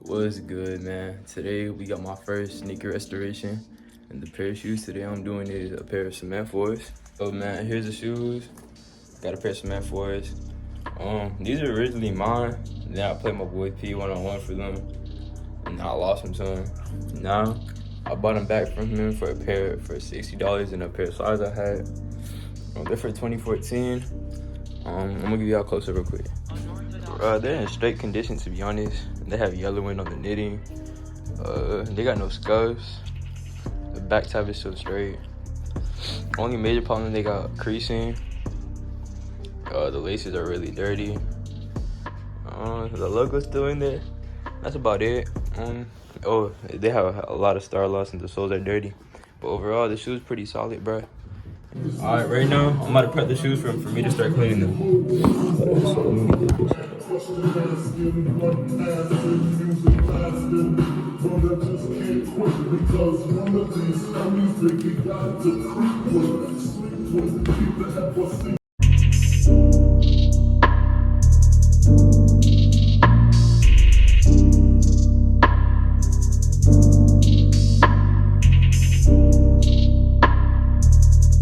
What's good, man? Today we got my first sneaker restoration, and the pair of shoes today I'm doing is a pair of cement fours. So man, here's the shoes. Got a pair of cement fours. These are originally mine. Then I played my boy P one-on-one for them, and I lost them to him. Now I bought them back from him for a pair for $60 and a pair of slides I had. They're for 2014. I'm gonna give y'all a close up real quick. They're in straight condition, to be honest. They have yellowing on the knitting. They got no scuffs. The back tab is still straight. Only major problem, they got creasing. The laces are really dirty. The logo's still in there. That's about it. They have a lot of star loss and the soles are dirty. But overall, the shoe's pretty solid, bro. Alright, right now, I'm about to prep the shoes for me to start cleaning them. So let me get this.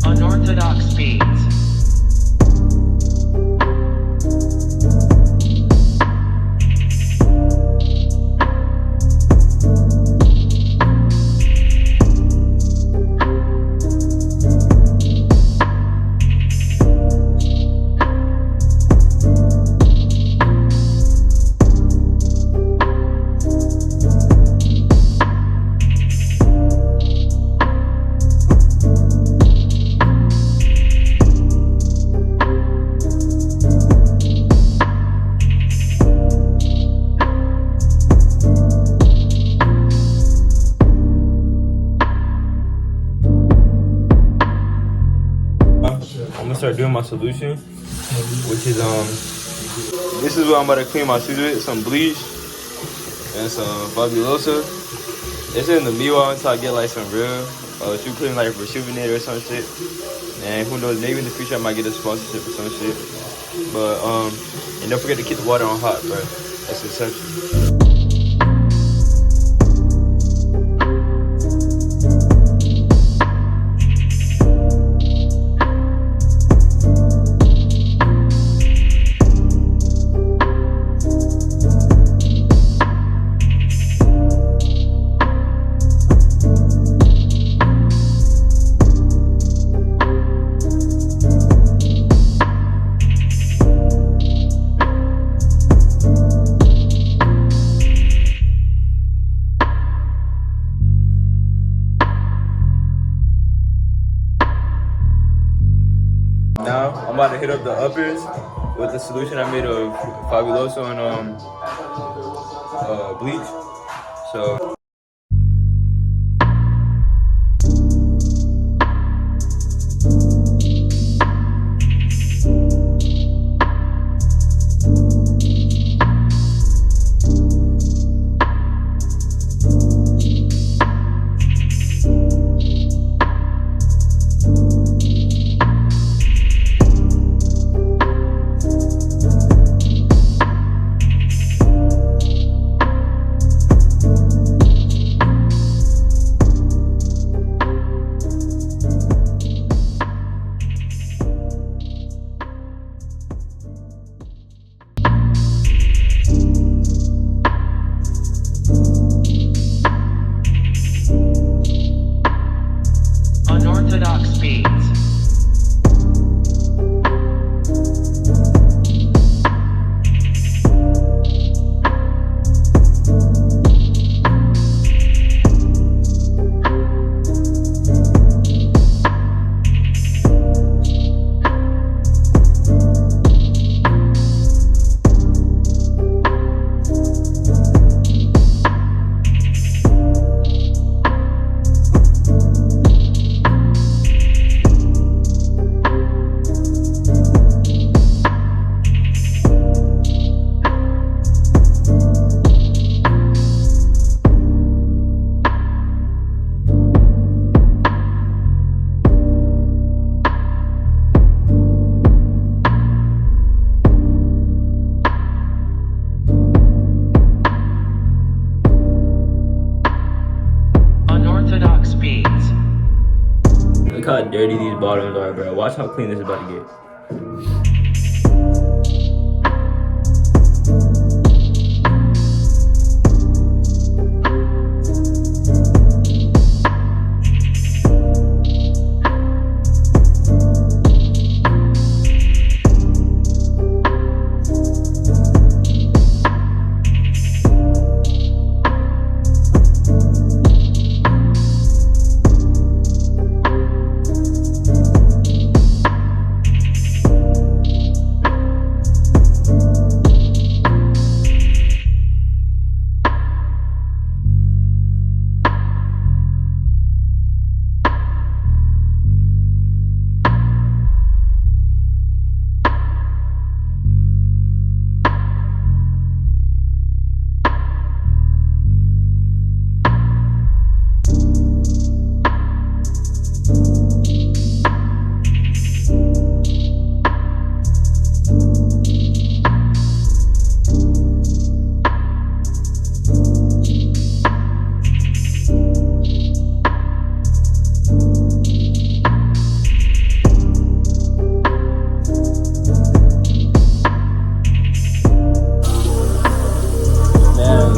Unorthodox speeds. I'm gonna start doing my solution, which is this is what I'm about to clean my shoes with: some bleach and some fabuloso. It's in the meanwhile until I get like some real shoe cleaning, like Rejuvenate or some shit. And who knows, maybe in the future I might get a sponsorship or some shit. But and don't forget to keep the water on hot, bro. That's essential. Now I'm about to hit up the uppers with the solution I made of Fabuloso and bleach. So Look how dirty these bottoms are, bro. Watch how clean this is about to get.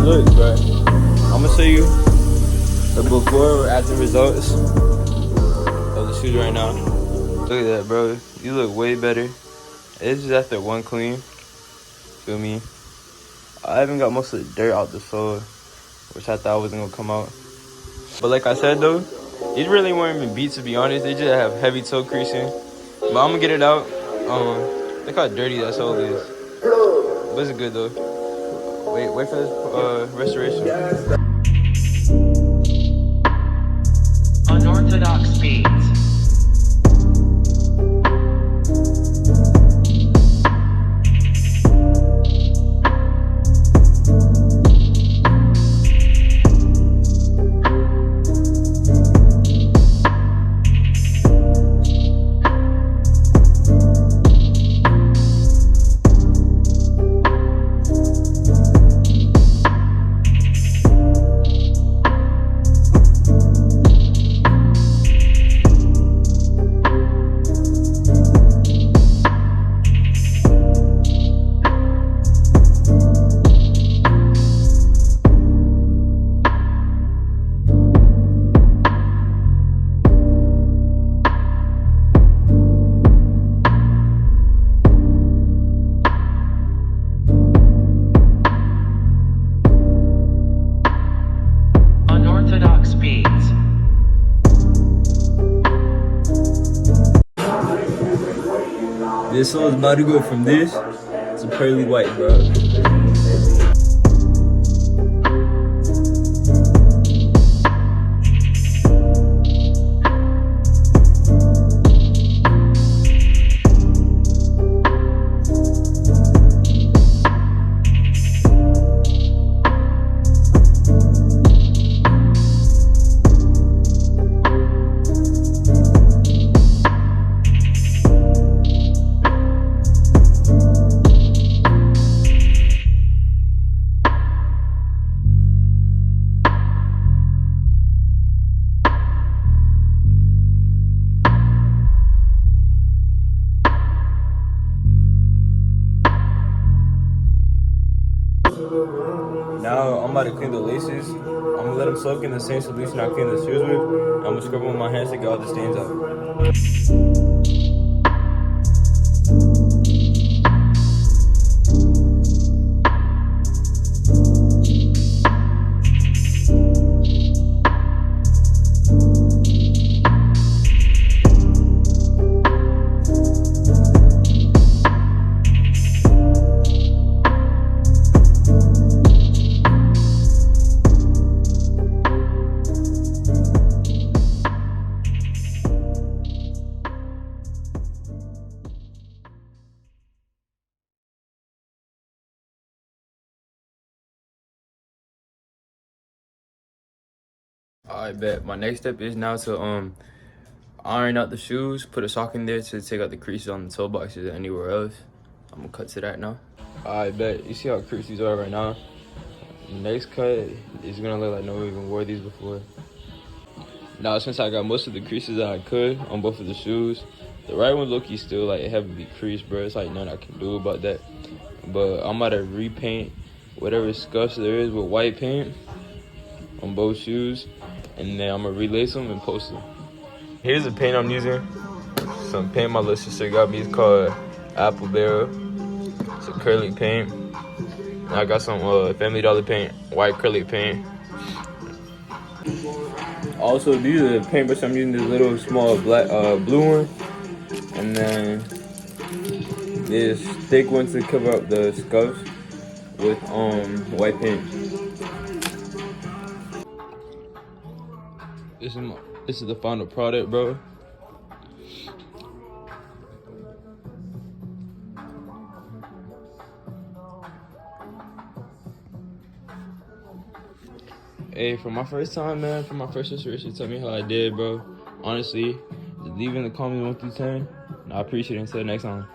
Look, bro, I'm gonna show you the before or after results of the shoes right now. Look at that, bro. You look way better. This is after one clean. Feel me? I even got most of the dirt out the sole, which I thought wasn't gonna come out. But like I said though, these really weren't even beat, to be honest. They just have heavy toe creasing. But I'm gonna get it out. Look how dirty that sole is. But it's good though. Wait for this restoration. Unorthodox beats. Unorthodox beats. This sole's about to go from this to pearly white, bro. Now I'm about to clean the laces. I'm gonna let them soak in the same solution I cleaned the shoes with. I'm gonna scrub them with my hands to get all the stains out. I bet. My next step is now to iron out the shoes, put a sock in there to take out the creases on the toe boxes and anywhere else. I'm gonna cut to that now. I bet. You see how creased these are right now? The next cut is gonna look like no one even wore these before. Now, since I got most of the creases that I could on both of the shoes, the right one low-key still like heavily creased, bro. It's like nothing I can do about that. But I'm about to repaint whatever scuffs there is with white paint on both shoes, and then I'm gonna relace them and post them. Here's the paint I'm using. Some paint my little sister got me. It's called Apple Barrel. It's acrylic paint. And I got some Family Dollar paint, white acrylic paint. Also, these are the paintbrushes I'm using. This little small black, blue one, and then this thick one to cover up the scuffs with white paint. This is the final product, bro. Hey, for my first time, man, for my first restoration, tell me how I did, bro. Honestly, just leave in the comments 1 through 10. And I appreciate it. Until next time.